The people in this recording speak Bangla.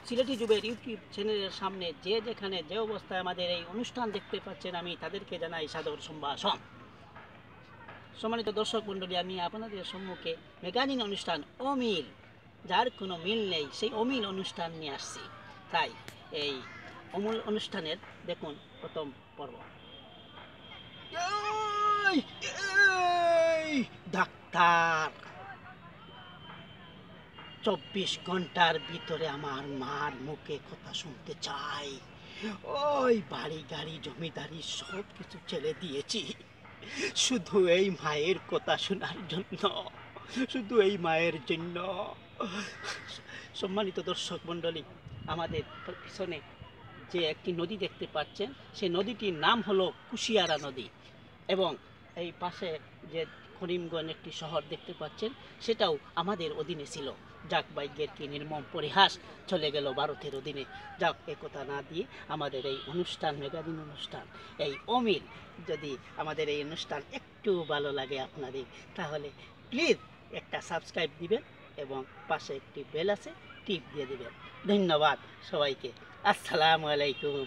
সিলেটি যুগের ইউটিউব চ্যানেলের সামনে যে যেখানে যে অবস্থায় আমাদের এই অনুষ্ঠান দেখতে পাচ্ছেন, আমি তাদেরকে জানাই সাদর সম্ভাষণ। সম্মানিত দর্শক মণ্ডলী, আমি আপনাদের সম্মুখে ম্যাগাজিন অনুষ্ঠান অমিল, যার কোনো মিল নেই, সেই অমিল অনুষ্ঠান নিয়ে আসছি। তাই এই অমূল অনুষ্ঠানের দেখুন প্রথম পর্ব। ডাক্তার, 24 ঘন্টার ভিতরে আমার মার মুখে কথা শুনতে চাই। ওই বাড়ি গাড়ি জমিদারি সব কিছু ছেড়ে দিয়েছি, শুধু এই মায়ের কথা শোনার জন্য, শুধু এই মায়ের জন্য। সম্মানিত দর্শক মণ্ডলী, আমাদের পিছনে যে একটি নদী দেখতে পাচ্ছেন, সেই নদীটির নাম হলো কুশিয়ারা নদী। এবং এই পাশে যে করিমগঞ্জ একটি শহর দেখতে পাচ্ছেন, সেটাও আমাদের অধীনে ছিল। যাক, ভাগ্যের কি নির্মম পরিহাস, চলে গেল ভারতের অধীনে। যাক, এ কথা না দিয়ে আমাদের এই অনুষ্ঠান, ম্যাগাজিন অনুষ্ঠান এই অমিল, যদি আমাদের এই অনুষ্ঠান একটু ভালো লাগে আপনাদের, তাহলে প্লিজ একটা সাবস্ক্রাইব দিবেন এবং পাশে একটি বেল আছে, টিপ দিয়ে দিবেন। ধন্যবাদ সবাইকে। আসসালামু আলাইকুম।